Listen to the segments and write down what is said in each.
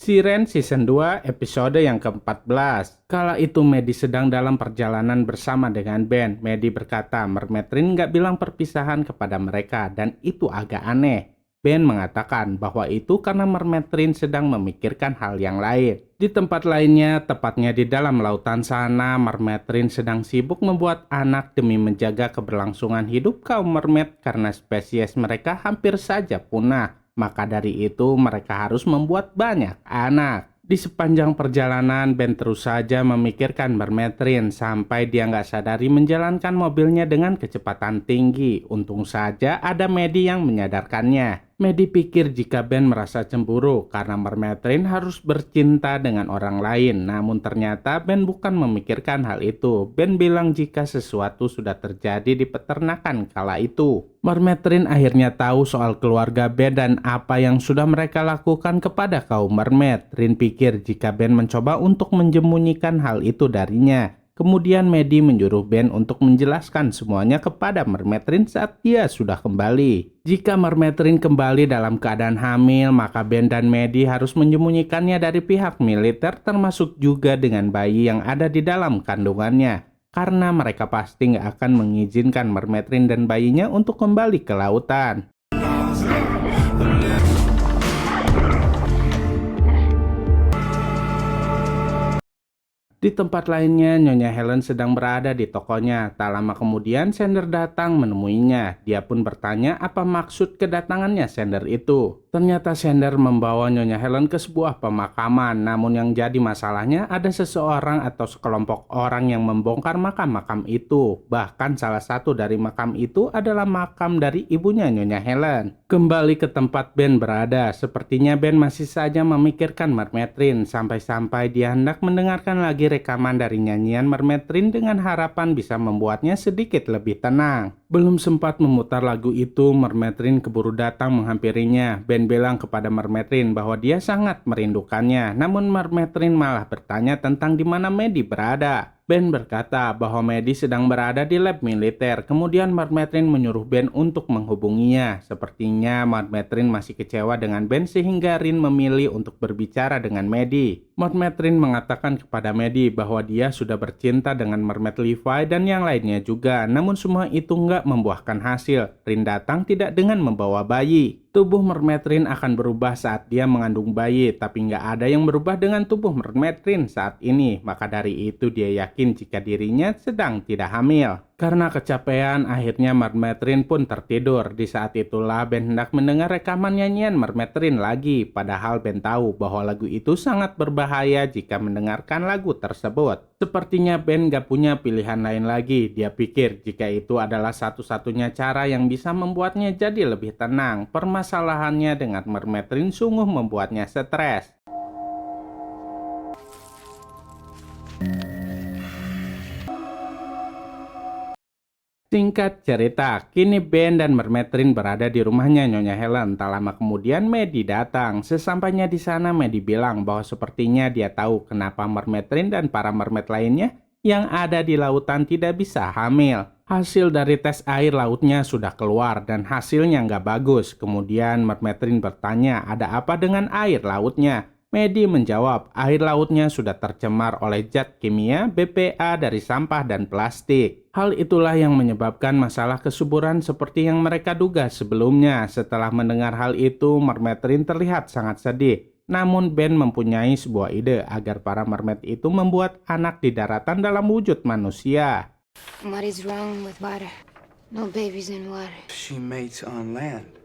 Siren Season 2 episode yang ke-14. Kala itu Maddie sedang dalam perjalanan bersama dengan Ben. Maddie berkata Mermaid Rin nggak bilang perpisahan kepada mereka dan itu agak aneh. Ben mengatakan bahwa itu karena Mermaid Rin sedang memikirkan hal yang lain. Di tempat lainnya, tepatnya di dalam lautan sana, Mermaid Rin sedang sibuk membuat anak demi menjaga keberlangsungan hidup kaum mermaid karena spesies mereka hampir saja punah. Maka dari itu mereka harus membuat banyak anak. Di sepanjang perjalanan, Ben terus saja memikirkan Mermaid Rin sampai dia nggak sadari menjalankan mobilnya dengan kecepatan tinggi. Untung saja ada Maddie yang menyadarkannya. Maddie pikir jika Ben merasa cemburu karena Mermaid Rin harus bercinta dengan orang lain. Namun ternyata Ben bukan memikirkan hal itu. Ben bilang jika sesuatu sudah terjadi di peternakan kala itu. Mermaid Rin akhirnya tahu soal keluarga Ben dan apa yang sudah mereka lakukan kepada kaum mermaid. Rin pikir jika Ben mencoba untuk menyembunyikan hal itu darinya. Kemudian Maddie menyuruh Ben untuk menjelaskan semuanya kepada Mermaid Rin saat dia sudah kembali. Jika Mermaid Rin kembali dalam keadaan hamil, maka Ben dan Maddie harus menyembunyikannya dari pihak militer termasuk juga dengan bayi yang ada di dalam kandungannya. Karena mereka pasti nggak akan mengizinkan Mermaid Rin dan bayinya untuk kembali ke lautan. Di tempat lainnya, Nyonya Helen sedang berada di tokonya. Tak lama kemudian, Sander datang menemuinya. Dia pun bertanya apa maksud kedatangannya Sander itu. Ternyata Sander membawa Nyonya Helen ke sebuah pemakaman. Namun yang jadi masalahnya ada seseorang atau sekelompok orang yang membongkar makam-makam itu. Bahkan salah satu dari makam itu adalah makam dari ibunya Nyonya Helen. Kembali ke tempat Ben berada. Sepertinya Ben masih saja memikirkan Mermaid Rin. Sampai-sampai dia hendak mendengarkan lagi rekaman dari nyanyian Mermaid Rin dengan harapan bisa membuatnya sedikit lebih tenang. Belum sempat memutar lagu itu, Mermaid Rin keburu datang menghampirinya. Ben bilang kepada Mermaid Rin bahwa dia sangat merindukannya. Namun Mermaid Rin malah bertanya tentang di mana Maddie berada. Ben berkata bahwa Maddie sedang berada di lab militer. Kemudian Mermaid Rin menyuruh Ben untuk menghubunginya. Sepertinya Mermaid Rin masih kecewa dengan Ben sehingga Rin memilih untuk berbicara dengan Maddie. Mermaid Rin mengatakan kepada Maddie bahwa dia sudah bercinta dengan Mermaid Levi dan yang lainnya juga. Namun semua itu nggak membuahkan hasil. Rin datang tidak dengan membawa bayi. Tubuh Mermaid Rin akan berubah saat dia mengandung bayi, tapi nggak ada yang berubah dengan tubuh Mermaid Rin saat ini. Maka dari itu dia yakin jika dirinya sedang tidak hamil. Karena kecapean, akhirnya Mermaid Rin pun tertidur. Di saat itulah Ben hendak mendengar rekaman nyanyian Mermaid Rin lagi. Padahal Ben tahu bahwa lagu itu sangat berbahaya jika mendengarkan lagu tersebut. Sepertinya Ben gak punya pilihan lain lagi. Dia pikir jika itu adalah satu-satunya cara yang bisa membuatnya jadi lebih tenang. Permasalahannya dengan Mermaid Rin sungguh membuatnya stres. Singkat cerita, kini Ben dan Mermaid Rin berada di rumahnya Nyonya Helen. Tak lama kemudian Maddie datang. Sesampainya di sana Maddie bilang bahwa sepertinya dia tahu kenapa Mermaid Rin dan para mermaid lainnya yang ada di lautan tidak bisa hamil. Hasil dari tes air lautnya sudah keluar dan hasilnya nggak bagus. Kemudian Mermaid Rin bertanya ada apa dengan air lautnya. Maddie menjawab, air lautnya sudah tercemar oleh zat kimia BPA dari sampah dan plastik. Hal itulah yang menyebabkan masalah kesuburan seperti yang mereka duga sebelumnya. Setelah mendengar hal itu, Mermaid Rin terlihat sangat sedih. Namun Ben mempunyai sebuah ide agar para mermaid itu membuat anak di daratan dalam wujud manusia. What is wrong with water? No babies in water. She mates on land.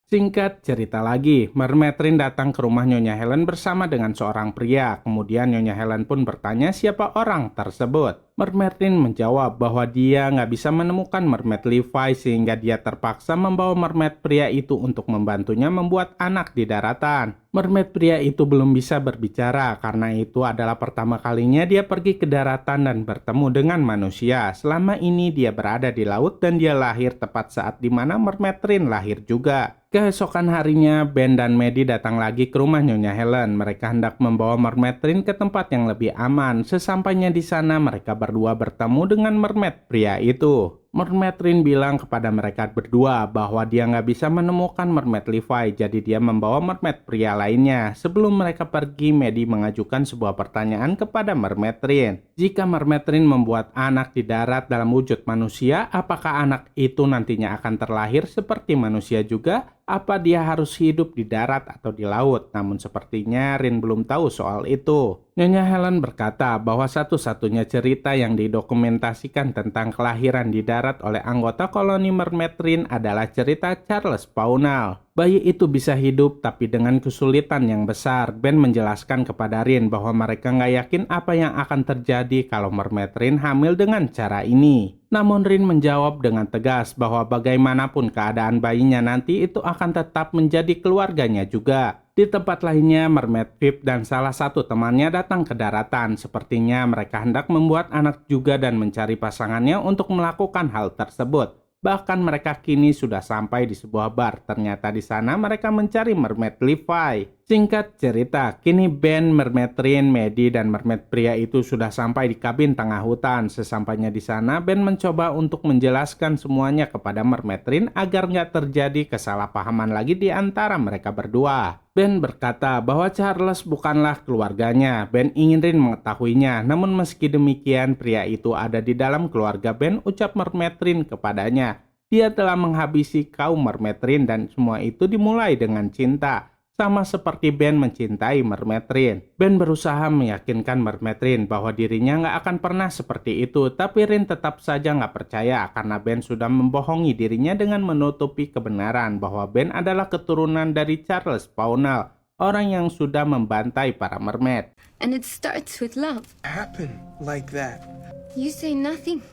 Singkat cerita lagi, Mermaid Rin datang ke rumah Nyonya Helen bersama dengan seorang pria. Kemudian Nyonya Helen pun bertanya siapa orang tersebut. Mermaid Rin menjawab bahwa dia nggak bisa menemukan Mermaid Levi sehingga dia terpaksa membawa mermaid pria itu untuk membantunya membuat anak di daratan. Mermaid pria itu belum bisa berbicara karena itu adalah pertama kalinya dia pergi ke daratan dan bertemu dengan manusia. Selama ini dia berada di laut dan dia lahir tepat saat dimana Mermaid Rin lahir juga. Keesokan harinya, Ben dan Maddie datang lagi ke rumah Nyonya Helen. Mereka hendak membawa Mermaid Rin ke tempat yang lebih aman. Sesampainya di sana, mereka berdua bertemu dengan mermaid pria itu. Mermaid Rin bilang kepada mereka berdua bahwa dia nggak bisa menemukan Mermaid Levi, jadi dia membawa mermaid pria lainnya. Sebelum mereka pergi, Maddie mengajukan sebuah pertanyaan kepada Mermaid Rin. Jika Mermaid Rin membuat anak di darat dalam wujud manusia, apakah anak itu nantinya akan terlahir seperti manusia juga? Apa dia harus hidup di darat atau di laut? Namun sepertinya Rin belum tahu soal itu. Nyonya Helen berkata bahwa satu-satunya cerita yang didokumentasikan tentang kelahiran di darat oleh anggota koloni Mermaid Rin adalah cerita Charles Pownall. Bayi itu bisa hidup tapi dengan kesulitan yang besar. Ben menjelaskan kepada Rin bahwa mereka nggak yakin apa yang akan terjadi kalau Mermaid Rin hamil dengan cara ini. Namun Rin menjawab dengan tegas bahwa bagaimanapun keadaan bayinya nanti itu akan tetap menjadi keluarganya juga. Di tempat lainnya, Mermaid Pip dan salah satu temannya datang ke daratan. Sepertinya mereka hendak membuat anak juga dan mencari pasangannya untuk melakukan hal tersebut. Bahkan mereka kini sudah sampai di sebuah bar. Ternyata di sana mereka mencari Mermaid Levi. Singkat cerita, kini Ben, Mermaid Rin, Maddie, dan mermaid pria itu sudah sampai di kabin tengah hutan. Sesampainya di sana, Ben mencoba untuk menjelaskan semuanya kepada Mermaid Rin agar nggak terjadi kesalahpahaman lagi di antara mereka berdua. Ben berkata bahwa Charles bukanlah keluarganya. Ben ingin Rin mengetahuinya. Namun meski demikian, pria itu ada di dalam keluarga Ben, ucap Mermaid Rin kepadanya. Dia telah menghabisi kaum Mermaid Rin dan semua itu dimulai dengan cinta. Sama seperti Ben mencintai Mermaid Rin. Ben berusaha meyakinkan Mermaid Rin bahwa dirinya nggak akan pernah seperti itu. Tapi Rin tetap saja nggak percaya karena Ben sudah membohongi dirinya dengan menutupi kebenaran bahwa Ben adalah keturunan dari Charles Pownall, orang yang sudah membantai para mermaid. And it starts with love. Happen like that. You say nothing.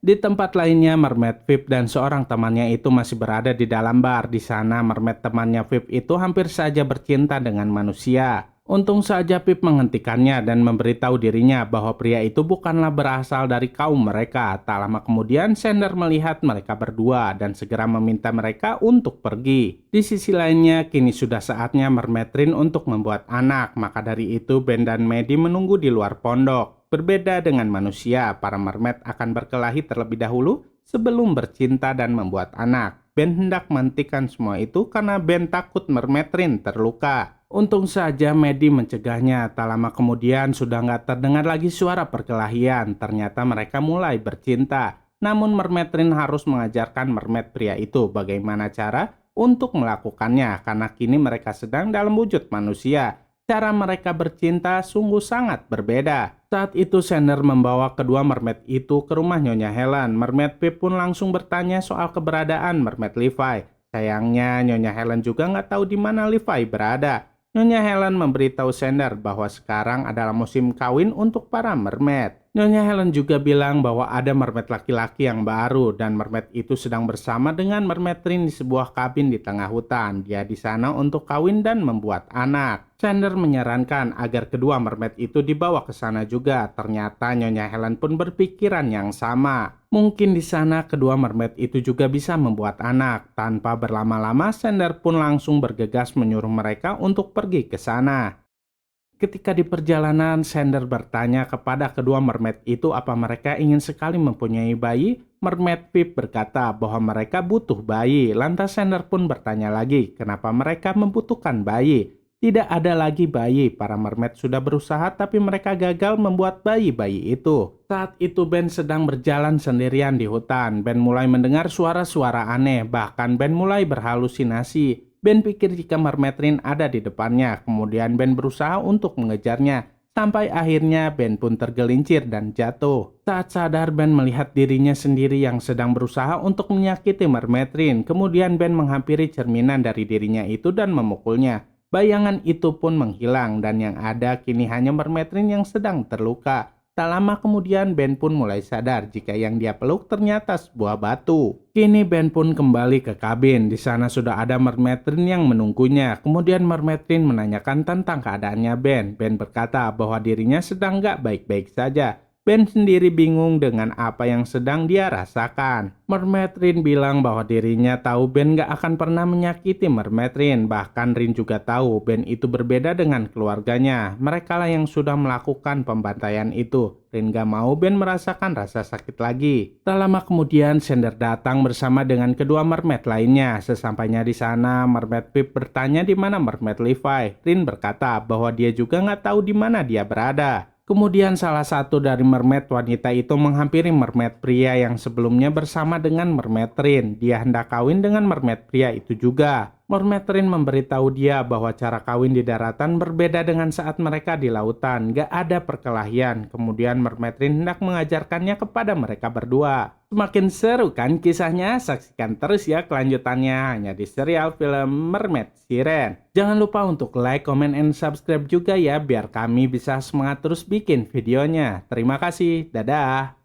Di tempat lainnya, Mermaid Pip dan seorang temannya itu masih berada di dalam bar. Di sana, mermaid temannya Pip itu hampir saja bercinta dengan manusia. Untung saja Pip menghentikannya dan memberitahu dirinya bahwa pria itu bukanlah berasal dari kaum mereka. Tak lama kemudian, Sander melihat mereka berdua dan segera meminta mereka untuk pergi. Di sisi lainnya, kini sudah saatnya Mermaid Rin untuk membuat anak. Maka dari itu, Ben dan Maddie menunggu di luar pondok. Berbeda dengan manusia, para mermaid akan berkelahi terlebih dahulu sebelum bercinta dan membuat anak. Ben hendak menghentikan semua itu karena Ben takut Mermaid Rin terluka. Untung saja Maddie mencegahnya. Tak lama kemudian sudah nggak terdengar lagi suara perkelahian. Ternyata mereka mulai bercinta. Namun Mermaid Rin harus mengajarkan mermaid pria itu bagaimana cara untuk melakukannya karena kini mereka sedang dalam wujud manusia. Cara mereka bercinta sungguh sangat berbeda. Saat itu Sander membawa kedua mermaid itu ke rumah Nyonya Helen. Mermaid Pip pun langsung bertanya soal keberadaan Mermaid Levi. Sayangnya Nyonya Helen juga nggak tahu di mana Levi berada. Nyonya Helen memberitahu Sander bahwa sekarang adalah musim kawin untuk para mermaid. Nyonya Helen juga bilang bahwa ada mermaid laki-laki yang baru dan mermaid itu sedang bersama dengan Mermaid Rin di sebuah kabin di tengah hutan. Dia di sana untuk kawin dan membuat anak. Sander menyarankan agar kedua mermaid itu dibawa ke sana juga. Ternyata Nyonya Helen pun berpikiran yang sama. Mungkin di sana kedua mermaid itu juga bisa membuat anak. Tanpa berlama-lama, Sander pun langsung bergegas menyuruh mereka untuk pergi ke sana. Ketika di perjalanan, Sander bertanya kepada kedua mermaid itu apa mereka ingin sekali mempunyai bayi. Mermaid Pip berkata bahwa mereka butuh bayi. Lantas Sander pun bertanya lagi kenapa mereka membutuhkan bayi. Tidak ada lagi bayi. Para mermaid sudah berusaha tapi mereka gagal membuat bayi-bayi itu. Saat itu Ben sedang berjalan sendirian di hutan. Ben mulai mendengar suara-suara aneh. Bahkan Ben mulai berhalusinasi. Ben pikir jika Mermaid Rin ada di depannya. Kemudian Ben berusaha untuk mengejarnya. Sampai akhirnya Ben pun tergelincir dan jatuh. Saat sadar Ben melihat dirinya sendiri yang sedang berusaha untuk menyakiti Mermaid Rin. Kemudian Ben menghampiri cerminan dari dirinya itu dan memukulnya. Bayangan itu pun menghilang dan yang ada kini hanya Mermaid Rin yang sedang terluka. Tak lama kemudian Ben pun mulai sadar jika yang dia peluk ternyata sebuah batu. Kini Ben pun kembali ke kabin. Di sana sudah ada Mermaid Rin yang menunggunya. Kemudian Mermaid Rin menanyakan tentang keadaannya Ben. Ben berkata bahwa dirinya sedang gak baik-baik saja. Ben sendiri bingung dengan apa yang sedang dia rasakan. Mermaid Rin bilang bahwa dirinya tahu Ben gak akan pernah menyakiti Mermaid Rin. Bahkan Rin juga tahu Ben itu berbeda dengan keluarganya. Mereka lah yang sudah melakukan pembantaian itu. Rin gak mau Ben merasakan rasa sakit lagi. Tak lama kemudian Sander datang bersama dengan kedua mermaid lainnya. Sesampainya di sana, Mermaid Pip bertanya di mana Mermaid Levi. Rin berkata bahwa dia juga gak tahu di mana dia berada. Kemudian salah satu dari mermaid wanita itu menghampiri mermaid pria yang sebelumnya bersama dengan Mermaid Rin. Dia hendak kawin dengan mermaid pria itu juga. Mermaid Rin memberitahu dia bahwa cara kawin di daratan berbeda dengan saat mereka di lautan. Gak ada perkelahian. Kemudian Mermaid Rin hendak mengajarkannya kepada mereka berdua. Semakin seru kan kisahnya? Saksikan terus ya kelanjutannya hanya di serial film Mermaid Siren. Jangan lupa untuk like, comment, and subscribe juga ya biar kami bisa semangat terus bikin videonya. Terima kasih. Dadah.